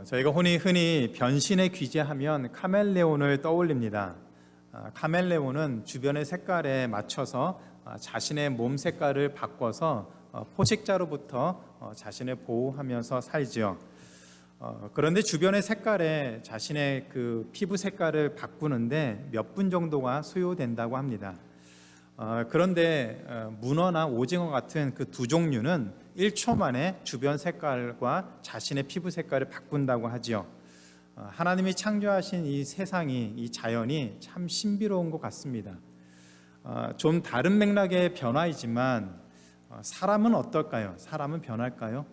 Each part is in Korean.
저희가 흔히 변신의 귀재하면 카멜레온을 떠올립니다. 카멜레온은 주변의 색깔에 맞춰서 자신의 몸 색깔을 바꿔서 포식자로부터 자신을 보호하면서 살지요. 그런데 주변의 색깔에 자신의 그 피부 색깔을 바꾸는데 몇 분 정도가 소요된다고 합니다. 그런데 문어나 오징어 같은 그 두 종류는 1초 만에 주변 색깔과 자신의 피부 색깔을 바꾼다고 하지요. 하나님이 창조하신 이 세상이, 이 자연이 참 신비로운 것 같습니다. 좀 다른 맥락의 변화이지만 사람은 어떨까요? 사람은 변할까요?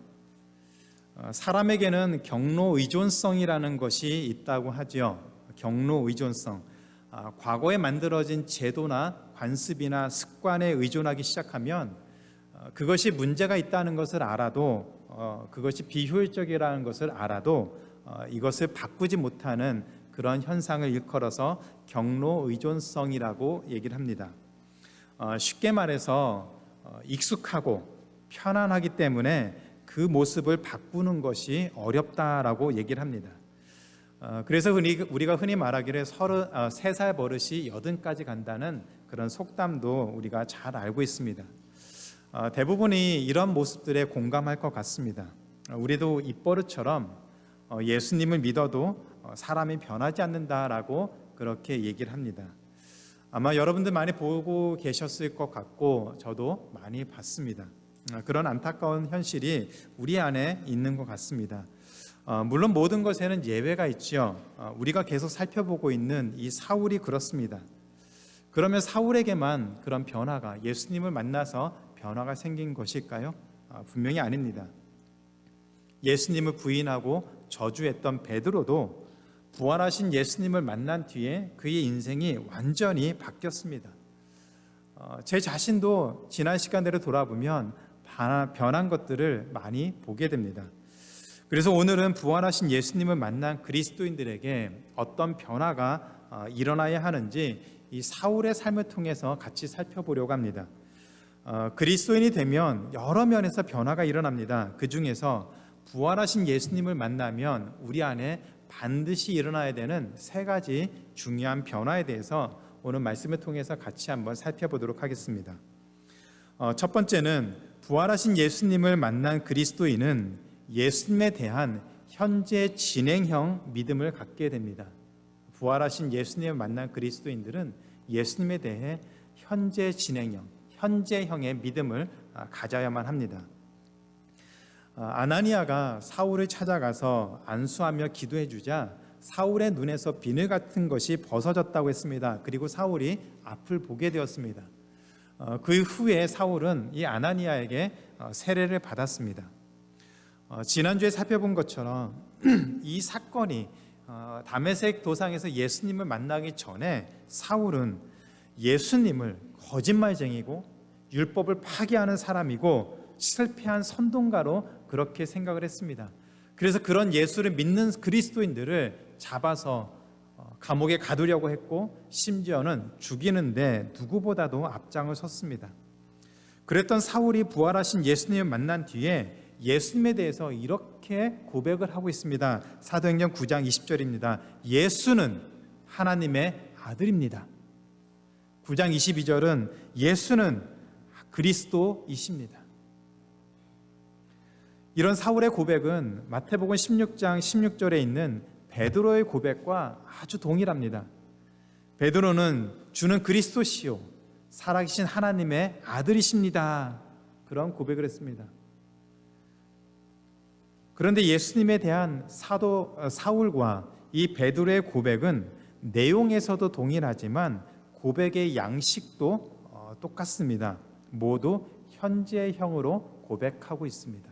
사람에게는 경로 의존성이라는 것이 있다고 하죠. 경로 의존성. 과거에 만들어진 제도나 관습이나 습관에 의존하기 시작하면 그것이 문제가 있다는 것을 알아도 그것이 비효율적이라는 것을 알아도 이것을 바꾸지 못하는 그런 현상을 일컬어서 경로 의존성이라고 얘기를 합니다. 쉽게 말해서 익숙하고 편안하기 때문에 그 모습을 바꾸는 것이 어렵다라고 얘기를 합니다. 그래서 우리가 흔히 말하기를 3살 버릇이 80까지 간다는 그런 속담도 우리가 잘 알고 있습니다. 대부분이 이런 모습들에 공감할 것 같습니다. 우리도 입버릇처럼 예수님을 믿어도 사람이 변하지 않는다라고 그렇게 얘기를 합니다. 아마 여러분들 많이 보고 계셨을 것 같고 저도 많이 봤습니다. 그런 안타까운 현실이 우리 안에 있는 것 같습니다. 물론 모든 것에는 예외가 있죠. 우리가 계속 살펴보고 있는 이 사울이 그렇습니다. 그러면 사울에게만 그런 변화가, 예수님을 만나서 변화가 생긴 것일까요? 분명히 아닙니다. 예수님을 부인하고 저주했던 베드로도 부활하신 예수님을 만난 뒤에 그의 인생이 완전히 바뀌었습니다. 제 자신도 지난 시간대로 돌아보면 변한 것들을 많이 보게 됩니다. 그래서 오늘은 부활하신 예수님을 만난 그리스도인들에게 어떤 변화가 일어나야 하는지 이 사울의 삶을 통해서 같이 살펴보려고 합니다. 그리스도인이 되면 여러 면에서 변화가 일어납니다. 그 중에서 부활하신 예수님을 만나면 우리 안에 반드시 일어나야 되는 3가지 중요한 변화에 대해서 오늘 말씀을 통해서 같이 한번 살펴보도록 하겠습니다. 첫 번째는 부활하신 예수님을 만난 그리스도인은 예수님에 대한 현재 진행형 믿음을 갖게 됩니다. 부활하신 예수님을 만난 그리스도인들은 예수님에 대해 현재 진행형, 현재형의 믿음을 가져야만 합니다. 아나니아가 사울을 찾아가서 안수하며 기도해 주자 사울의 눈에서 비늘 같은 것이 벗어졌다고 했습니다. 그리고 사울이 앞을 보게 되었습니다. 그 후에 사울은 이 아나니아에게 세례를 받았습니다. 지난주에 살펴본 것처럼 이 사건이 다메섹 도상에서 예수님을 만나기 전에 사울은 예수님을 거짓말쟁이고 율법을 파기하는 사람이고 실패한 선동가로 그렇게 생각을 했습니다. 그래서 그런 예수를 믿는 그리스도인들을 잡아서 감옥에 가두려고 했고 심지어는 죽이는데 누구보다도 앞장을 섰습니다. 그랬던 사울이 부활하신 예수님을 만난 뒤에 예수님에 대해서 이렇게 고백을 하고 있습니다. 사도행전 9장 20절입니다. 예수는 하나님의 아들입니다. 9장 22절은 예수는 그리스도이십니다. 이런 사울의 고백은 마태복음 16장 16절에 있는 베드로의 고백과 아주 동일합니다. 베드로는 주는 그리스도시요 살아계신 하나님의 아들이십니다. 그런 고백을 했습니다. 그런데 예수님에 대한 사울과 이 베드로의 고백은 내용에서도 동일하지만 고백의 양식도 똑같습니다. 모두 현재형으로 고백하고 있습니다.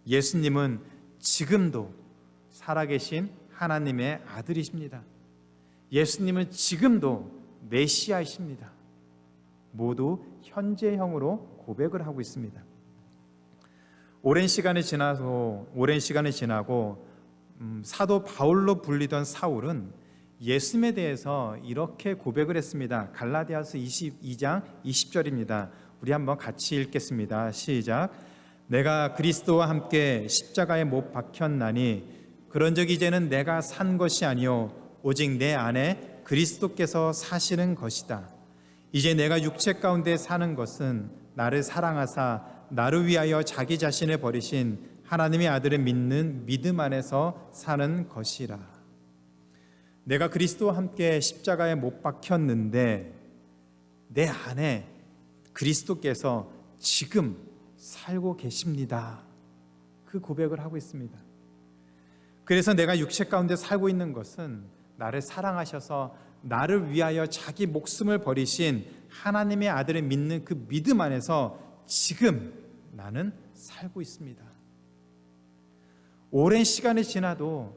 예수님은 지금도 살아계신 하나님의 아들이십니다. 예수님은 지금도 메시아이십니다. 모두 현재형으로 고백을 하고 있습니다. 오랜 시간이 지나고 사도 바울로 불리던 사울은 예수님에 대해서 이렇게 고백을 했습니다. 갈라디아서 22장 20절입니다. 우리 한번 같이 읽겠습니다. 시작. 내가 그리스도와 함께 십자가에 못 박혔나니 그런즉 이제는 내가 산 것이 아니요 오직 내 안에 그리스도께서 사시는 것이다. 이제 내가 육체 가운데 사는 것은 나를 사랑하사 나를 위하여 자기 자신을 버리신 하나님의 아들을 믿는 믿음 안에서 사는 것이라. 내가 그리스도와 함께 십자가에 못 박혔는데 내 안에 그리스도께서 지금 살고 계십니다. 그 고백을 하고 있습니다. 그래서 내가 육체 가운데 살고 있는 것은 나를 사랑하셔서 나를 위하여 자기 목숨을 버리신 하나님의 아들을 믿는 그 믿음 안에서 지금 나는 살고 있습니다. 오랜 시간이 지나도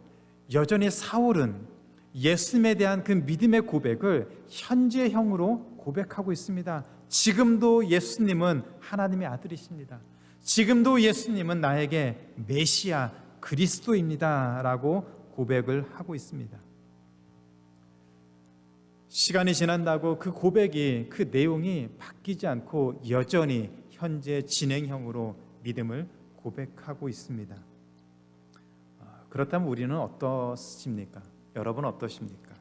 여전히 사울은 예수님에 대한 그 믿음의 고백을 현재형으로 고백하고 있습니다. 지금도 예수님은 하나님의 아들이십니다. 지금도 예수님은 나에게 메시아 그리스도입니다 라고 고백을 하고 있습니다. 시간이 지난다고 그 고백이, 그 내용이 바뀌지 않고 여전히 현재 진행형으로 믿음을 고백하고 있습니다. 그렇다면 우리는 어떠십니까? 여러분 어떠십니까?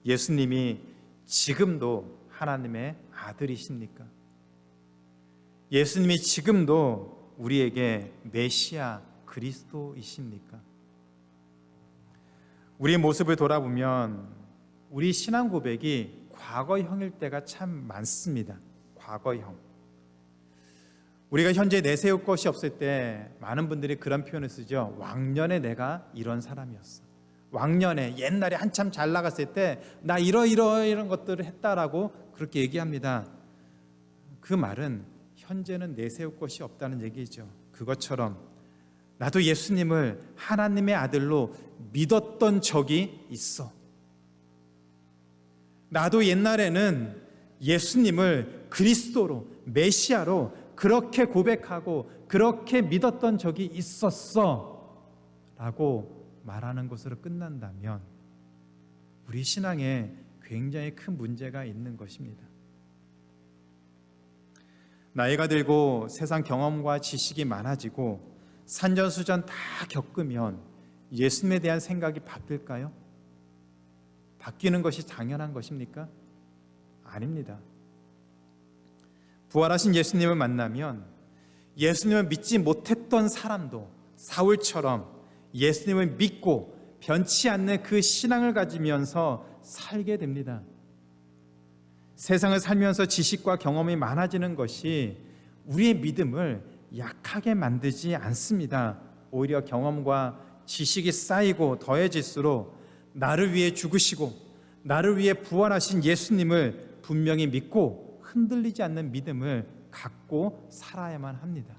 예수님이 지금도 하나님의 아들이십니까? 예수님이 지금도 우리에게 메시아 그리스도이십니까? 우리의 모습을 돌아보면 우리 신앙 고백이 과거형일 때가 참 많습니다. 과거형. 우리가 현재 내세울 것이 없을 때 많은 분들이 그런 표현을 쓰죠. 왕년에 내가 이런 사람이었어. 왕년에, 옛날에 한참 잘 나갔을 때 나 이런 것들을 했다라고 그렇게 얘기합니다. 그 말은 현재는 내세울 것이 없다는 얘기죠. 그것처럼 나도 예수님을 하나님의 아들로 믿었던 적이 있어. 나도 옛날에는 예수님을 그리스도로, 메시아로 그렇게 고백하고 그렇게 믿었던 적이 있었어 라고 말하는 것으로 끝난다면 우리 신앙에 굉장히 큰 문제가 있는 것입니다. 나이가 들고 세상 경험과 지식이 많아지고 산전수전 다 겪으면 예수님에 대한 생각이 바뀔까요? 바뀌는 것이 당연한 것입니까? 아닙니다. 부활하신 예수님을 만나면 예수님을 믿지 못했던 사람도 사울처럼 예수님을 믿고 변치 않는 그 신앙을 가지면서 살게 됩니다. 세상을 살면서 지식과 경험이 많아지는 것이 우리의 믿음을 약하게 만들지 않습니다. 오히려 경험과 지식이 쌓이고 더해질수록 나를 위해 죽으시고 나를 위해 부활하신 예수님을 분명히 믿고 흔들리지 않는 믿음을 갖고 살아야만 합니다.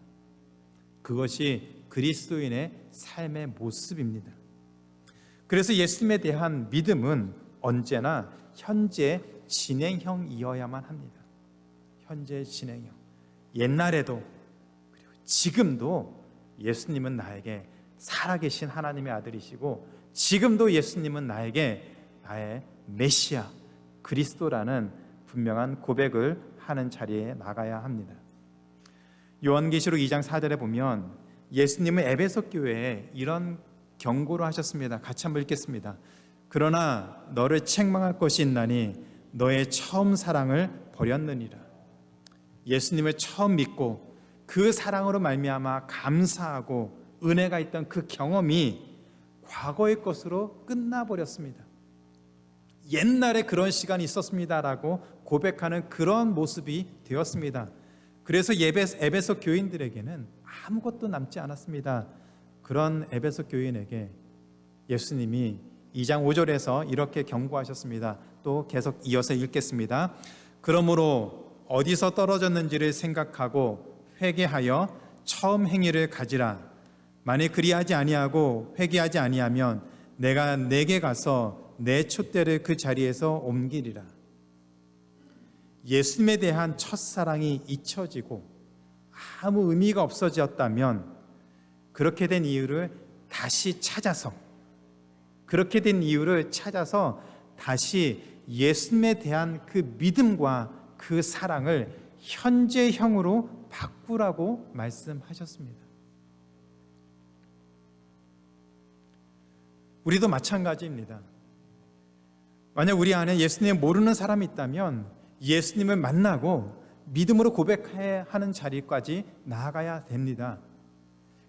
그것이 그리스도인의 삶의 모습입니다. 그래서 예수님에 대한 믿음은 언제나 현재 진행형이어야만 합니다. 현재 진행형. 옛날에도 그리고 지금도 예수님은 나에게 살아계신 하나님의 아들이시고 지금도 예수님은 나에게 나의 메시아 그리스도라는 분명한 고백을 하는 자리에 나가야 합니다. 요한계시록 2장 4절에 보면 예수님은 에베소 교회에 이런 경고를 하셨습니다. 같이 한번 읽겠습니다. 그러나 너를 책망할 것이 있나니 너의 처음 사랑을 버렸느니라. 예수님을 처음 믿고 그 사랑으로 말미암아 감사하고 은혜가 있던 그 경험이 과거의 것으로 끝나버렸습니다. 옛날에 그런 시간이 있었습니다라고 고백하는 그런 모습이 되었습니다. 그래서 에베소 교인들에게는 아무것도 남지 않았습니다. 그런 에베소 교인에게 예수님이 2장 5절에서 이렇게 경고하셨습니다. 또 계속 이어서 읽겠습니다. 그러므로 어디서 떨어졌는지를 생각하고 회개하여 처음 행위를 가지라. 만일 그리하지 아니하고 회개하지 아니하면 내가 내게 가서 내 촛대를 그 자리에서 옮기리라. 예수님에 대한 첫사랑이 잊혀지고 아무 의미가 없어졌다면 그렇게 된 이유를 다시 찾아서 다시 예수님에 대한 그 믿음과 그 사랑을 현재형으로 바꾸라고 말씀하셨습니다. 우리도 마찬가지입니다. 만약 우리 안에 예수님 모르는 사람이 있다면 예수님을 만나고 믿음으로 고백해야 하는 자리까지 나아가야 됩니다.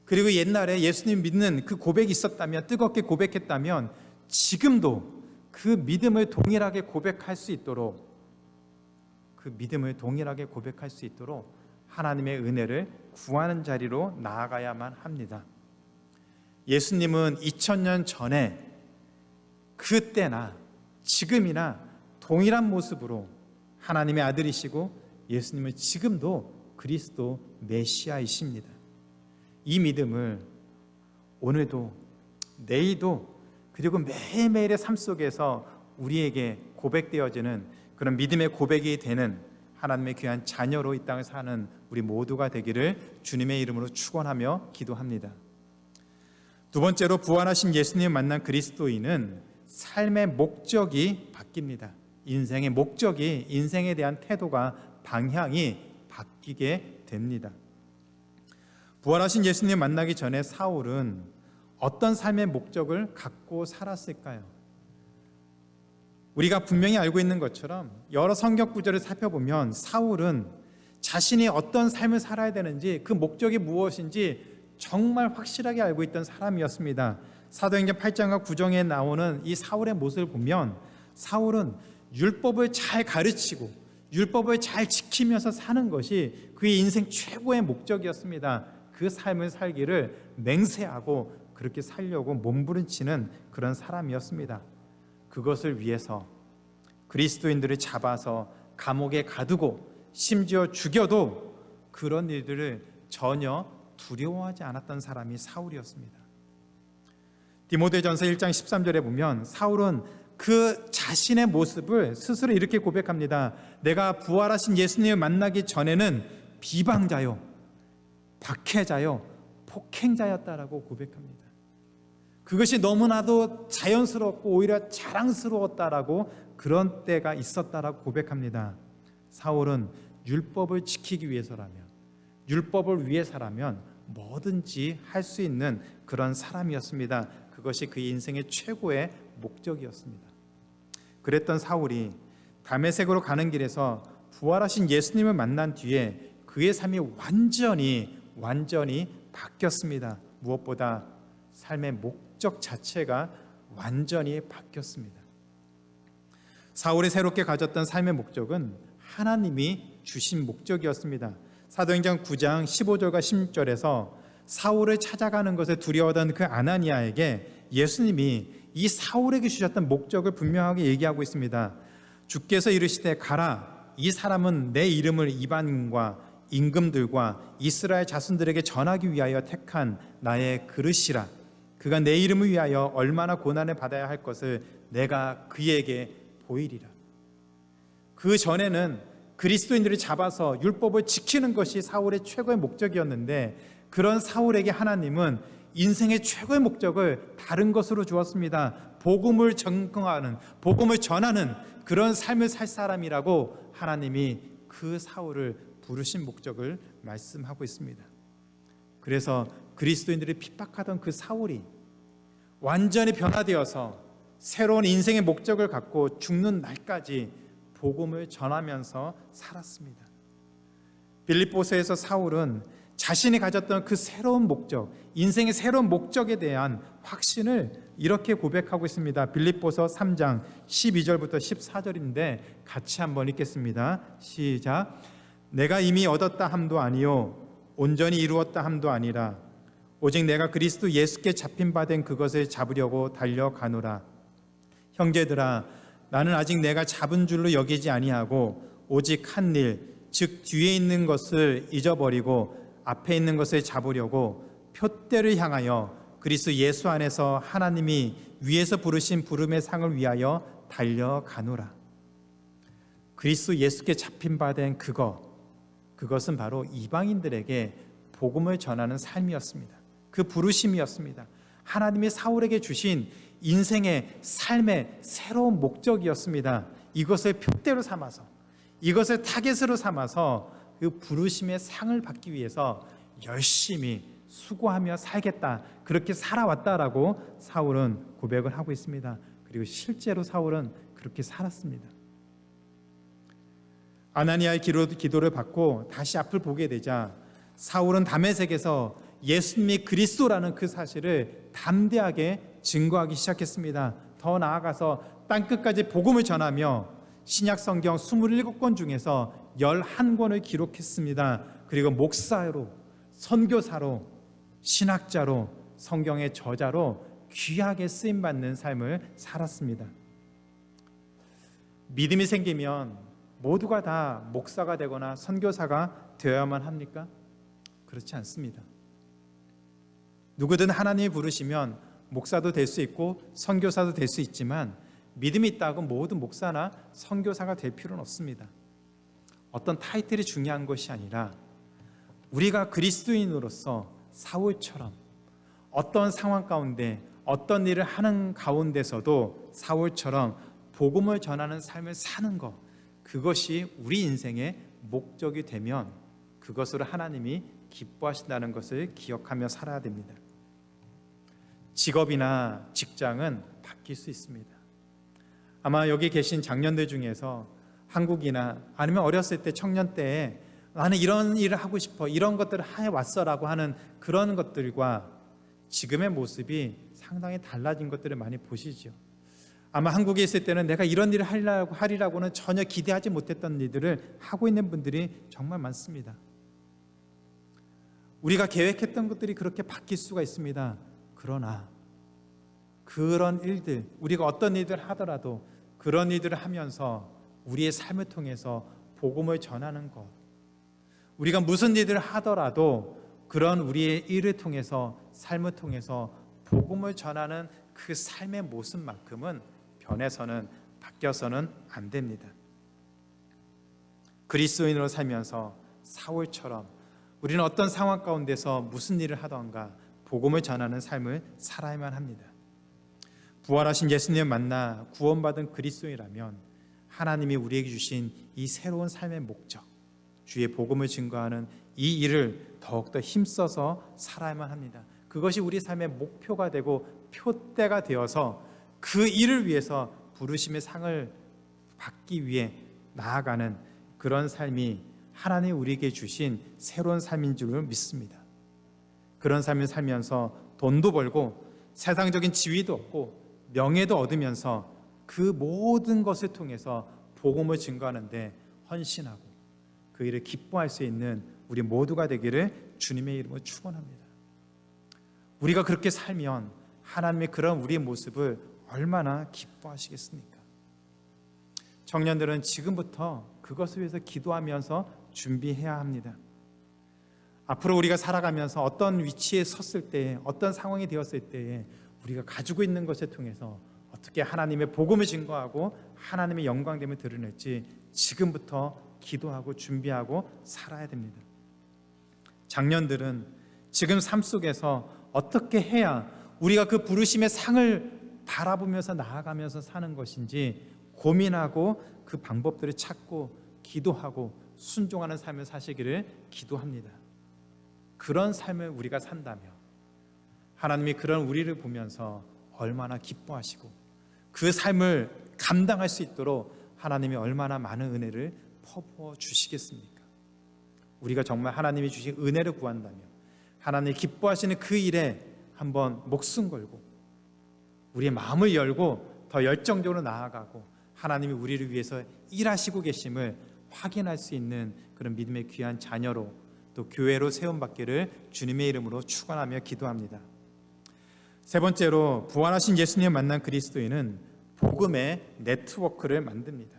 그리고 옛날에 예수님 믿는 그 고백이 있었다면, 뜨겁게 고백했다면 지금도 그 믿음을 동일하게 고백할 수 있도록, 하나님의 은혜를 구하는 자리로 나아가야만 합니다. 예수님은 2000년 전에 그때나 지금이나 동일한 모습으로 하나님의 아들이시고 예수님은 지금도 그리스도 메시아이십니다. 이 믿음을 오늘도 내일도 그리고 매일매일의 삶 속에서 우리에게 고백되어지는 그런 믿음의 고백이 되는 하나님의 귀한 자녀로 이 땅을 사는 우리 모두가 되기를 주님의 이름으로 축원하며 기도합니다. 두 번째로, 부활하신 예수님을 만난 그리스도인은 삶의 목적이 바뀝니다. 인생의 목적이, 인생에 대한 태도가, 방향이 바뀌게 됩니다. 부활하신 예수님 만나기 전에 사울은 어떤 삶의 목적을 갖고 살았을까요? 우리가 분명히 알고 있는 것처럼 여러 성경 구절을 살펴보면 사울은 자신이 어떤 삶을 살아야 되는지, 그 목적이 무엇인지 정말 확실하게 알고 있던 사람이었습니다. 사도행전 8장과 9장에 나오는 이 사울의 모습을 보면 사울은 율법을 잘 가르치고 율법을 잘 지키면서 사는 것이 그의 인생 최고의 목적이었습니다. 그 삶을 살기를 맹세하고 그렇게 살려고 몸부림치는 그런 사람이었습니다. 그것을 위해서 그리스도인들을 잡아서 감옥에 가두고 심지어 죽여도 그런 일들을 전혀 두려워하지 않았던 사람이 사울이었습니다. 디모데전서 1장 13절에 보면 사울은 그 자신의 모습을 스스로 이렇게 고백합니다. 내가 부활하신 예수님을 만나기 전에는 비방자요, 박해자요, 폭행자였다라고 고백합니다. 그것이 너무나도 자연스럽고 오히려 자랑스러웠다라고, 그런 때가 있었다라고 고백합니다. 사울은 율법을 지키기 위해서라면, 율법을 위해서라면 뭐든지 할 수 있는 그런 사람이었습니다. 그것이 그의 인생의 최고의 목적이었습니다. 그랬던 사울이 다메섹으로 가는 길에서 부활하신 예수님을 만난 뒤에 그의 삶이 완전히 바뀌었습니다. 무엇보다 삶의 목적 자체가 완전히 바뀌었습니다. 사울이 새롭게 가졌던 삶의 목적은 하나님이 주신 목적이었습니다. 사도행전 9장 15절과 16절에서 사울을 찾아가는 것에 두려워하던 그 아나니아에게 예수님이 이 사울에게 주셨던 목적을 분명하게 얘기하고 있습니다. 주께서 이르시되 가라, 이 사람은 내 이름을 이방인과 임금들과 이스라엘 자손들에게 전하기 위하여 택한 나의 그릇이라. 그가 내 이름을 위하여 얼마나 고난을 받아야 할 것을 내가 그에게 보이리라. 그 전에는 그리스도인들을 잡아서 율법을 지키는 것이 사울의 최고의 목적이었는데, 그런 사울에게 하나님은 인생의 최고의 목적을 다른 것으로 주었습니다. 복음을 전하는, 복음을 전하는 그런 삶을 살 사람이라고 하나님이 그 사울을 부르신 목적을 말씀하고 있습니다. 그래서 그리스도인들이 핍박하던 그 사울이 완전히 변화되어서 새로운 인생의 목적을 갖고 죽는 날까지 복음을 전하면서 살았습니다. 빌립보서에서 사울은 자신이 가졌던 그 새로운 목적, 인생의 새로운 목적에 대한 확신을 이렇게 고백하고 있습니다. 빌립보서 3장 12절부터 14절인데 같이 한번 읽겠습니다. 시작. 내가 이미 얻었다 함도 아니요 온전히 이루었다 함도 아니라 오직 내가 그리스도 예수께 잡힌 바 된 그것을 잡으려고 달려가노라. 형제들아, 나는 아직 내가 잡은 줄로 여기지 아니하고 오직 한 일, 즉 뒤에 있는 것을 잊어버리고 앞에 있는 것을 잡으려고 표대를 향하여 그리스도 예수 안에서 하나님이 위에서 부르신 부름의 상을 위하여 달려가노라. 그리스도 예수께 잡힌 바 된 그것은 바로 이방인들에게 복음을 전하는 삶이었습니다. 그 부르심이었습니다. 하나님이 사울에게 주신 인생의 삶의 새로운 목적이었습니다. 이것을 표대로 삼아서, 이것을 타겟으로 삼아서 그 부르심의 상을 받기 위해서 열심히 수고하며 살겠다, 그렇게 살아왔다라고 사울은 고백을 하고 있습니다. 그리고 실제로 사울은 그렇게 살았습니다. 아나니아의 기도를 받고 다시 앞을 보게 되자 사울은 다메섹에서 예수님이 그리스도라는 그 사실을 담대하게 증거하기 시작했습니다. 더 나아가서 땅끝까지 복음을 전하며 신약 성경 27권 중에서 11권을 기록했습니다. 그리고 목사로, 선교사로, 신학자로, 성경의 저자로 귀하게 쓰임받는 삶을 살았습니다. 믿음이 생기면 모두가 다 목사가 되거나 선교사가 되어야만 합니까? 그렇지 않습니다. 누구든 하나님이 부르시면 목사도 될 수 있고 선교사도 될 수 있지만 믿음이 있다고 모든 목사나 선교사가 될 필요는 없습니다. 어떤 타이틀이 중요한 것이 아니라 우리가 그리스도인으로서 사울처럼 어떤 상황 가운데 어떤 일을 하는 가운데서도 사울처럼 복음을 전하는 삶을 사는 것, 그것이 우리 인생의 목적이 되면 그것으로 하나님이 기뻐하신다는 것을 기억하며 살아야 됩니다. 직업이나 직장은 바뀔 수 있습니다. 아마 여기 계신 장년들 중에서 한국이나 아니면 어렸을 때 청년 때에 나는 이런 일을 하고 싶어, 이런 것들을 해왔어라고 하는 그런 것들과 지금의 모습이 상당히 달라진 것들을 많이 보시죠. 아마 한국에 있을 때는 내가 이런 일을 하리라고는 전혀 기대하지 못했던 일들을 하고 있는 분들이 정말 많습니다. 우리가 계획했던 것들이 그렇게 바뀔 수가 있습니다. 그러나 그런 일들, 우리가 어떤 일들을 하더라도 그런 일들을 하면서 우리의 삶을 통해서 복음을 전하는 것, 우리가 무슨 일들을 하더라도 그런 우리의 일을 통해서, 삶을 통해서 복음을 전하는 그 삶의 모습만큼은 변해서는, 바뀌어서는 안 됩니다. 그리스도인으로 살면서 사울처럼 우리는 어떤 상황 가운데서 무슨 일을 하던가 복음을 전하는 삶을 살아야만 합니다. 부활하신 예수님을 만나 구원받은 그리스도인이라면 하나님이 우리에게 주신 이 새로운 삶의 목적, 주의 복음을 증거하는 이 일을 더욱더 힘써서 살아야만 합니다. 그것이 우리 삶의 목표가 되고 표대가 되어서 그 일을 위해서 부르심의 상을 받기 위해 나아가는 그런 삶이 하나님이 우리에게 주신 새로운 삶인 줄 믿습니다. 그런 삶을 살면서 돈도 벌고 세상적인 지위도 얻고 명예도 얻으면서 그 모든 것을 통해서 복음을 증거하는데 헌신하고 그 일을 기뻐할 수 있는 우리 모두가 되기를 주님의 이름으로 축원합니다. 우리가 그렇게 살면 하나님의 그런 우리의 모습을 얼마나 기뻐하시겠습니까? 청년들은 지금부터 그것을 위해서 기도하면서 준비해야 합니다. 앞으로 우리가 살아가면서 어떤 위치에 섰을 때에, 어떤 상황이 되었을 때에 우리가 가지고 있는 것을 통해서 어떻게 하나님의 복음을 증거하고 하나님의 영광됨을 드러낼지 지금부터 기도하고 준비하고 살아야 됩니다. 장년들은 지금 삶 속에서 어떻게 해야 우리가 그 부르심의 상을 바라보면서 나아가면서 사는 것인지 고민하고 그 방법들을 찾고 기도하고 순종하는 삶을 사시기를 기도합니다. 그런 삶을 우리가 산다면 하나님이 그런 우리를 보면서 얼마나 기뻐하시고 그 삶을 감당할 수 있도록 하나님이 얼마나 많은 은혜를 퍼부어 주시겠습니까? 우리가 정말 하나님이 주신 은혜를 구한다면 하나님이 기뻐하시는 그 일에 한번 목숨 걸고 우리의 마음을 열고 더 열정적으로 나아가고 하나님이 우리를 위해서 일하시고 계심을 확인할 수 있는 그런 믿음의 귀한 자녀로 또 교회로 세움받기를 주님의 이름으로 축원하며 기도합니다. 세 번째로 부활하신 예수님을 만난 그리스도인은 복음의 네트워크를 만듭니다.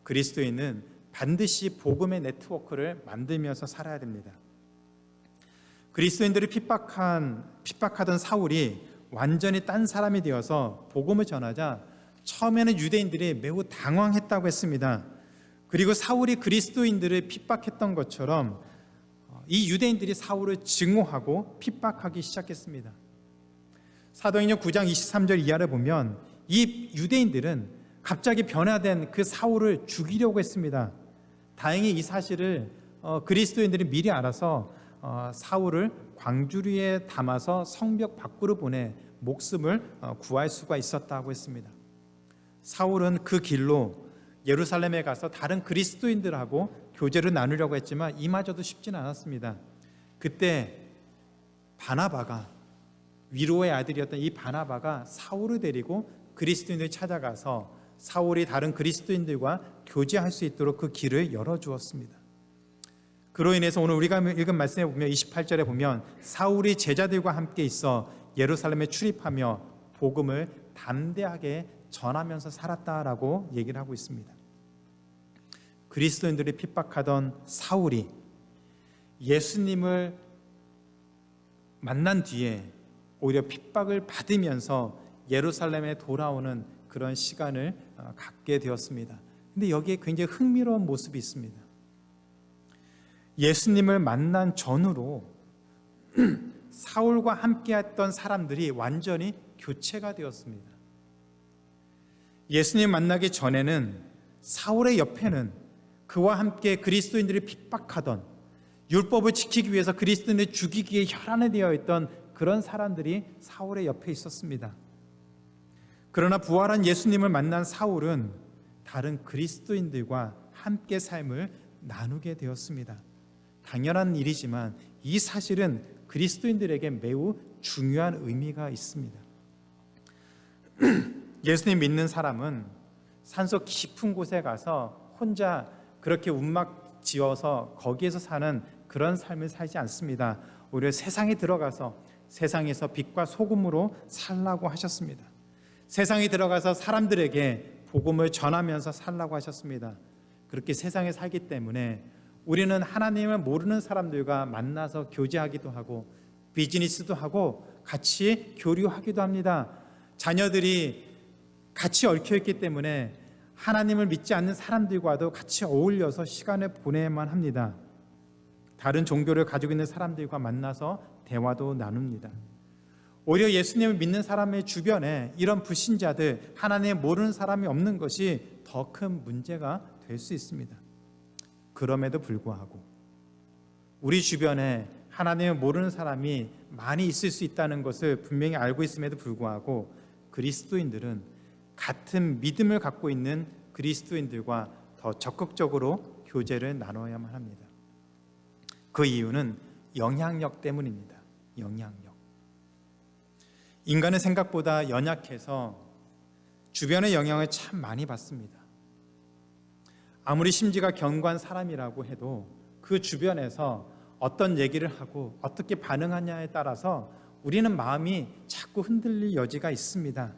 그리스도인은 반드시 복음의 네트워크를 만들면서 살아야 됩니다. 그리스도인들을 핍박하던 사울이 완전히 딴 사람이 되어서 복음을 전하자 처음에는 유대인들이 매우 당황했다고 했습니다. 그리고 사울이 그리스도인들을 핍박했던 것처럼 이 유대인들이 사울을 증오하고 핍박하기 시작했습니다. 사도행전 9장 23절 이하를 보면 이 유대인들은 갑자기 변화된 그 사울을 죽이려고 했습니다. 다행히 이 사실을 그리스도인들이 미리 알아서 사울을 광주리에 담아서 성벽 밖으로 보내 목숨을 구할 수가 있었다고 했습니다. 사울은 그 길로 예루살렘에 가서 다른 그리스도인들하고 교제를 나누려고 했지만 이마저도 쉽지는 않았습니다. 그때 바나바가, 위로의 아들이었던 이 바나바가 사울을 데리고 그리스도인들 찾아가서 사울이 다른 그리스도인들과 교제할 수 있도록 그 길을 열어주었습니다. 그로 인해서 오늘 우리가 읽은 말씀에 보면 28절에 보면 사울이 제자들과 함께 있어 예루살렘에 출입하며 복음을 담대하게 전하면서 살았다라고 얘기를 하고 있습니다. 그리스도인들이 핍박하던 사울이 예수님을 만난 뒤에 오히려 핍박을 받으면서 예루살렘에 돌아오는 그런 시간을 갖게 되었습니다. 근데 여기에 굉장히 흥미로운 모습이 있습니다. 예수님을 만난 전후로 사울과 함께했던 사람들이 완전히 교체가 되었습니다. 예수님 만나기 전에는 사울의 옆에는 그와 함께 그리스도인들이 핍박하던, 율법을 지키기 위해서 그리스도인을 죽이기에 혈안되어 있던 그런 사람들이 사울의 옆에 있었습니다. 그러나 부활한 예수님을 만난 사울은 다른 그리스도인들과 함께 삶을 나누게 되었습니다. 당연한 일이지만 이 사실은 그리스도인들에게 매우 중요한 의미가 있습니다. 예수님 믿는 사람은 산속 깊은 곳에 가서 혼자 그렇게 움막 지어서 거기에서 사는 그런 삶을 살지 않습니다. 오히려 세상에 들어가서 세상에서 빛과 소금으로 살라고 하셨습니다. 세상에 들어가서 사람들에게 복음을 전하면서 살라고 하셨습니다. 그렇게 세상에 살기 때문에 우리는 하나님을 모르는 사람들과 만나서 교제하기도 하고 비즈니스도 하고 같이 교류하기도 합니다. 자녀들이 같이 얽혀있기 때문에 하나님을 믿지 않는 사람들과도 같이 어울려서 시간을 보내야만 합니다. 다른 종교를 가지고 있는 사람들과 만나서 대화도 나눕니다. 오히려 예수님을 믿는 사람의 주변에 이런 불신자들, 하나님을 모르는 사람이 없는 것이 더 큰 문제가 될 수 있습니다. 그럼에도 불구하고 우리 주변에 하나님을 모르는 사람이 많이 있을 수 있다는 것을 분명히 알고 있음에도 불구하고 그리스도인들은 같은 믿음을 갖고 있는 그리스도인들과 더 적극적으로 교제를 나눠야만 합니다. 그 이유는 영향력 때문입니다. 영향력. 인간은 생각보다 연약해서 주변의 영향을 참 많이 받습니다. 아무리 심지가 견고한 사람이라고 해도 그 주변에서 어떤 얘기를 하고 어떻게 반응하냐에 따라서 우리는 마음이 자꾸 흔들릴 여지가 있습니다.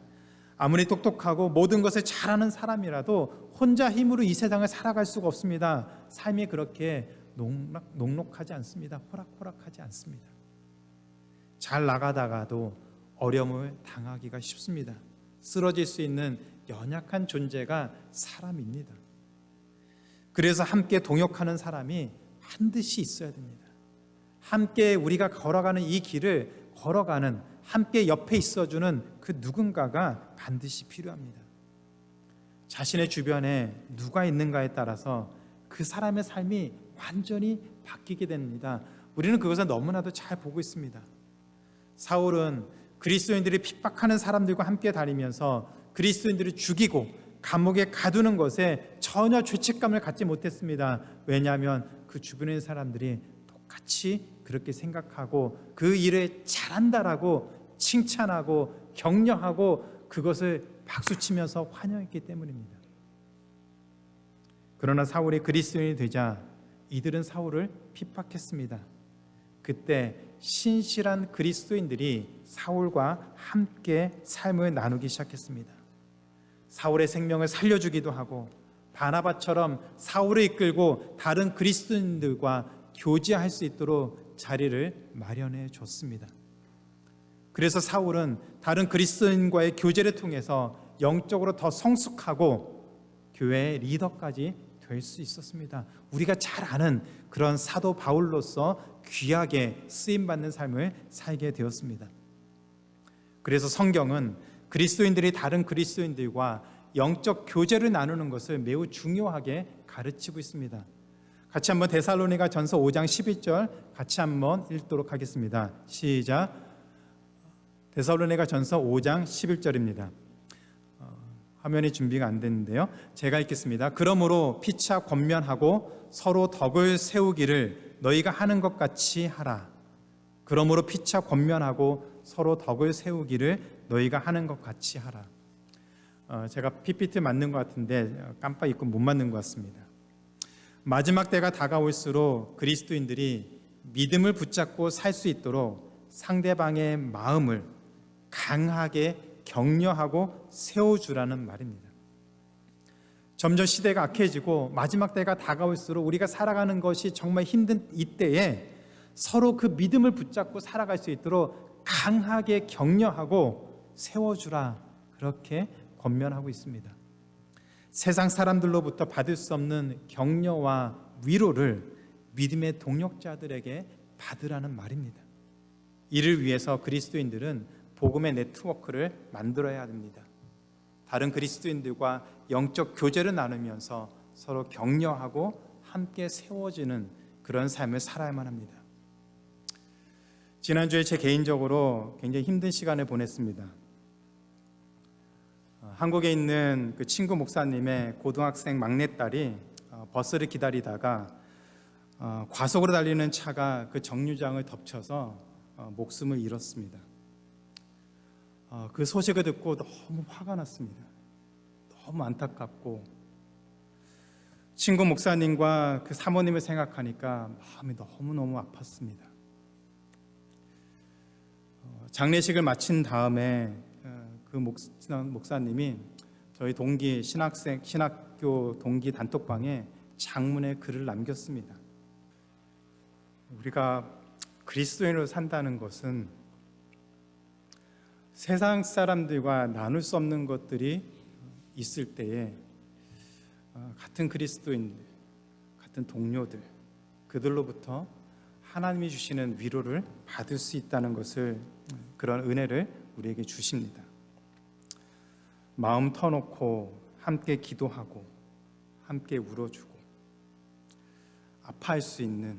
아무리 똑똑하고 모든 것을 잘하는 사람이라도 혼자 힘으로 이 세상을 살아갈 수가 없습니다. 삶이 그렇게 녹록하지 않습니다. 호락호락하지 않습니다. 잘 나가다가도 어려움을 당하기가 쉽습니다. 쓰러질 수 있는 연약한 존재가 사람입니다. 그래서 함께 동역하는 사람이 반드시 있어야 됩니다. 함께 우리가 걸어가는 이 길을 걸어가는, 함께 옆에 있어주는 그 누군가가 반드시 필요합니다. 자신의 주변에 누가 있는가에 따라서 그 사람의 삶이 완전히 바뀌게 됩니다. 우리는 그것을 너무나도 잘 보고 있습니다. 사울은 그리스도인들이 핍박하는 사람들과 함께 다니면서 그리스도인들을 죽이고 감옥에 가두는 것에 전혀 죄책감을 갖지 못했습니다. 왜냐하면 그 주변에 있는 사람들이 똑같이 그렇게 생각하고 그 일을 잘한다라고 칭찬하고 격려하고 그것을 박수치면서 환영했기 때문입니다. 그러나 사울이 그리스도인이 되자 이들은 사울을 핍박했습니다. 그때 신실한 그리스도인들이 사울과 함께 삶을 나누기 시작했습니다. 사울의 생명을 살려주기도 하고 바나바처럼 사울을 이끌고 다른 그리스도인들과 교제할 수 있도록 자리를 마련해 줬습니다. 그래서 사울은 다른 그리스도인과의 교제를 통해서 영적으로 더 성숙하고 교회의 리더까지 될 수 있었습니다. 우리가 잘 아는 그런 사도 바울로서 귀하게 쓰임받는 삶을 살게 되었습니다. 그래서 성경은 그리스도인들이 다른 그리스도인들과 영적 교제를 나누는 것을 매우 중요하게 가르치고 있습니다. 같이 한번 데살로니가 전서 5장 11절 같이 한번 읽도록 하겠습니다. 시작. 데살로니가 전서 5장 11절입니다. 화면이 준비가 안 됐는데요. 제가 읽겠습니다. 그러므로 피차 권면하고 서로 덕을 세우기를 너희가 하는 것 같이 하라. 그러므로 피차 권면하고 서로 덕을 세우기를 너희가 하는 것 같이 하라. 제가 PPT 맞는 것 같은데 깜빡 잊고 못 맞는 것 같습니다. 마지막 때가 다가올수록 그리스도인들이 믿음을 붙잡고 살 수 있도록 상대방의 마음을 강하게 격려하고 세워주라는 말입니다. 점점 시대가 악해지고 마지막 때가 다가올수록 우리가 살아가는 것이 정말 힘든 이때에 서로 그 믿음을 붙잡고 살아갈 수 있도록 강하게 격려하고 세워주라, 그렇게 권면하고 있습니다. 세상 사람들로부터 받을 수 없는 격려와 위로를 믿음의 동역자들에게 받으라는 말입니다. 이를 위해서 그리스도인들은 복음의 네트워크를 만들어야 합니다. 다른 그리스도인들과 영적 교제를 나누면서 서로 격려하고 함께 세워지는 그런 삶을 살아야만 합니다. 지난주에 제 개인적으로 굉장히 힘든 시간을 보냈습니다. 한국에 있는 그 친구 목사님의 고등학생 막내딸이 버스를 기다리다가 과속으로 달리는 차가 그 정류장을 덮쳐서 목숨을 잃었습니다. 그 소식을 듣고 너무 화가 났습니다. 너무 안타깝고 친구 목사님과 그 사모님을 생각하니까 마음이 너무너무 아팠습니다. 장례식을 마친 다음에 그 목사님이 저희 동기 신학교 동기 단톡방에 장문의 글을 남겼습니다. 우리가 그리스도인으로 산다는 것은 세상 사람들과 나눌 수 없는 것들이 있을 때에 같은 그리스도인들, 같은 동료들, 그들로부터 하나님이 주시는 위로를 받을 수 있다는 것을, 그런 은혜를 우리에게 주십니다. 마음 터놓고 함께 기도하고 함께 울어주고 아파할 수 있는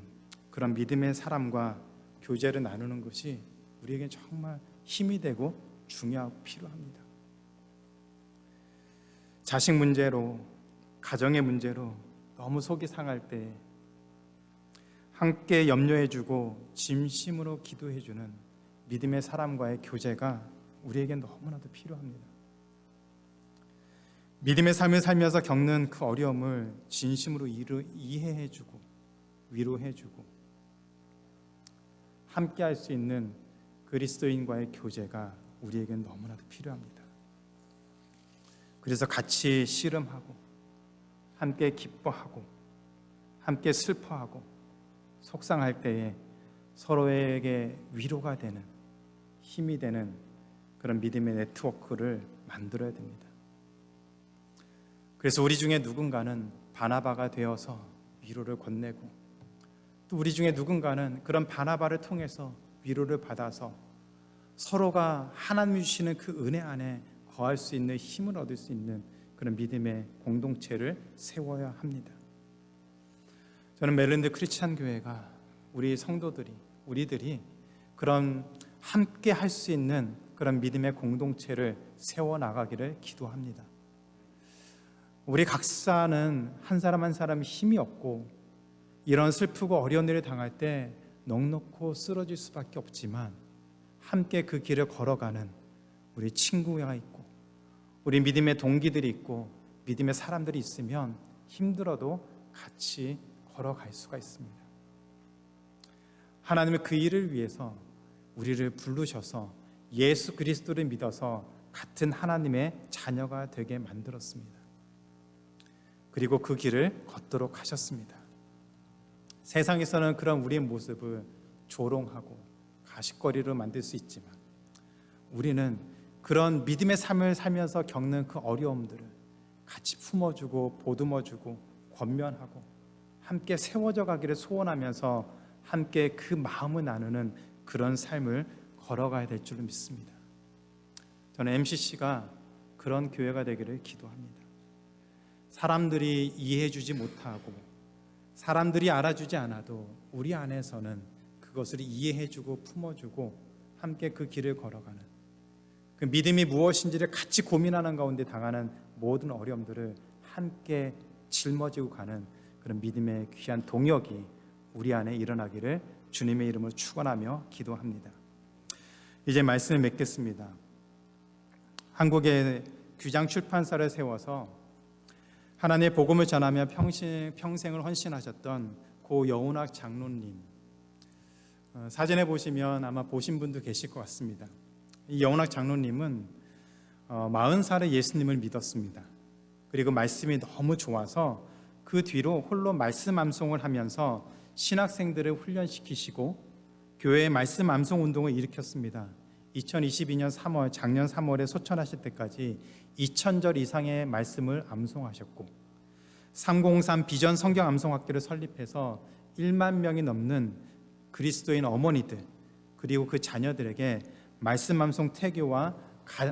그런 믿음의 사람과 교제를 나누는 것이 우리에게 정말 힘이 되고 중요하고 필요합니다. 자식 문제로, 가정의 문제로 너무 속이 상할 때 함께 염려해주고 진심으로 기도해주는 믿음의 사람과의 교제가 우리에게 너무나도 필요합니다. 믿음의 삶을 살면서 겪는 그 어려움을 진심으로 이해해주고 위로해주고 함께 할 수 있는 그리스도인과의 교제가 우리에겐 너무나도 필요합니다. 그래서 같이 씨름하고 함께 기뻐하고 함께 슬퍼하고 속상할 때에 서로에게 위로가 되는, 힘이 되는 그런 믿음의 네트워크를 만들어야 됩니다. 그래서 우리 중에 누군가는 바나바가 되어서 위로를 건네고, 또 우리 중에 누군가는 그런 바나바를 통해서 위로를 받아서 서로가 하나님이 주시는 그 은혜 안에 거할 수 있는 힘을 얻을 수 있는 그런 믿음의 공동체를 세워야 합니다. 저는 메릴랜드 크리스찬 교회가 우리 성도들이, 우리들이 그런 함께 할 수 있는 그런 믿음의 공동체를 세워나가기를 기도합니다. 우리 각자는 한 사람 한 사람 힘이 없고 이런 슬프고 어려운 일을 당할 때 넋놓고 쓰러질 수밖에 없지만, 함께 그 길을 걸어가는 우리 친구가 있고 우리 믿음의 동기들이 있고 믿음의 사람들이 있으면 힘들어도 같이 걸어갈 수가 있습니다. 하나님은 그 일을 위해서 우리를 부르셔서 예수 그리스도를 믿어서 같은 하나님의 자녀가 되게 만들었습니다. 그리고 그 길을 걷도록 하셨습니다. 세상에서는 그런 우리의 모습을 조롱하고 가십거리로 만들 수 있지만, 우리는 그런 믿음의 삶을 살면서 겪는 그 어려움들을 같이 품어주고 보듬어주고 권면하고 함께 세워져 가기를 소원하면서 함께 그 마음을 나누는 그런 삶을 걸어가야 될 줄로 믿습니다. 저는 MCC가 그런 교회가 되기를 기도합니다. 사람들이 이해해주지 못하고 사람들이 알아주지 않아도 우리 안에서는 그것을 이해해주고 품어주고 함께 그 길을 걸어가는, 그 믿음이 무엇인지를 같이 고민하는 가운데 당하는 모든 어려움들을 함께 짊어지고 가는 그런 믿음의 귀한 동역이 우리 안에 일어나기를 주님의 이름으로 축원하며 기도합니다. 이제 말씀을 맺겠습니다. 한국의 규장 출판사를 세워서 하나님의 복음을 전하며 평생을 헌신하셨던 고 여운학 장로님, 사진에 보시면 아마 보신 분도 계실 것 같습니다. 이 여운학 장로님은 40살에 예수님을 믿었습니다. 그리고 말씀이 너무 좋아서 그 뒤로 홀로 말씀 암송을 하면서 신학생들을 훈련시키시고 교회의 말씀 암송 운동을 일으켰습니다. 2022년 3월, 작년 3월에 소천하실 때까지 2000절 이상의 말씀을 암송하셨고 303 비전 성경 암송학교를 설립해서 1만 명이 넘는 그리스도인 어머니들 그리고 그 자녀들에게 말씀 암송 태교와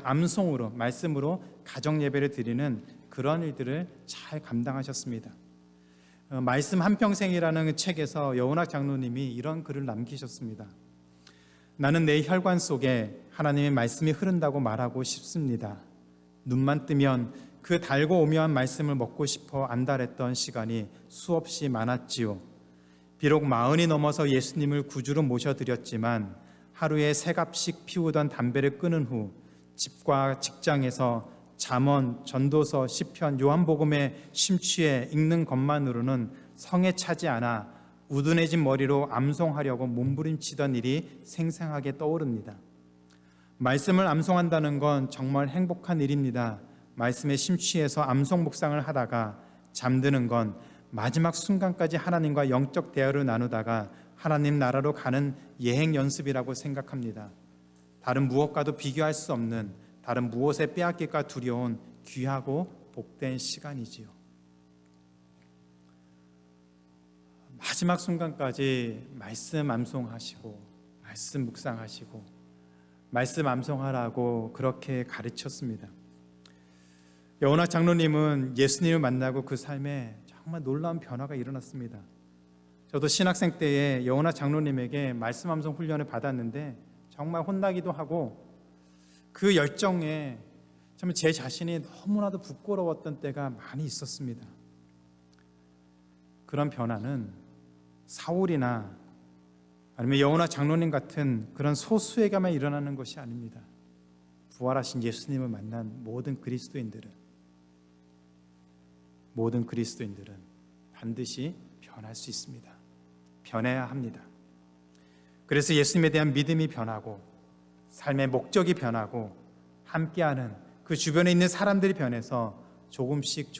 암송으로 말씀으로 가정 예배를 드리는 그런 일들을 잘 감당하셨습니다. 말씀 한평생이라는 책에서 여운학 장로님이 이런 글을 남기셨습니다. 나는 내 혈관 속에 하나님의 말씀이 흐른다고 말하고 싶습니다. 눈만 뜨면 그 달고 오묘한 말씀을 먹고 싶어 안달했던 시간이 수없이 많았지요. 비록 40이 넘어서 예수님을 구주로 모셔드렸지만 하루에 3갑씩 피우던 담배를 끊은 후 집과 직장에서 잠언, 전도서, 시편, 요한복음에 심취해 읽는 것만으로는 성에 차지 않아 우둔해진 머리로 암송하려고 몸부림치던 일이 생생하게 떠오릅니다. 말씀을 암송한다는 건 정말 행복한 일입니다. 말씀에 심취해서 암송 묵상을 하다가 잠드는 건 마지막 순간까지 하나님과 영적 대화를 나누다가 하나님 나라로 가는 여행 연습이라고 생각합니다. 다른 무엇과도 비교할 수 없는, 다른 무엇에 빼앗길까 두려운 귀하고 복된 시간이지요. 마지막 순간까지 말씀 암송하시고 말씀 묵상하시고 말씀 암송하라고 그렇게 가르쳤습니다. 여운학 장로님은 예수님을 만나고 그 삶에 정말 놀라운 변화가 일어났습니다. 저도 신학생 때에 여운학 장로님에게 말씀 암송 훈련을 받았는데 정말 혼나기도 하고 그 열정에 정말 제 자신이 너무나도 부끄러웠던 때가 많이 있었습니다. 그런 변화는 사울이나 아니면 여운학 장로님 같은 그런 소수에게만 일어나는 것이 아닙니다. 부활하신 예수님을 만난 모든 그리스도인들은 반드시 변할 수 있습니다. 변해야 합니다. 그래서 예수님에 대한 믿음이 변하고 삶의 목적이 변하고 함께하는 그 주변에 있는 사람들이 변해서 조금씩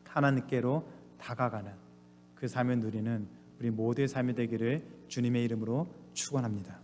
하나님께로 다가가는 그 삶을 누리는 우리 모두의 삶이 되기를 주님의 이름으로 축원합니다.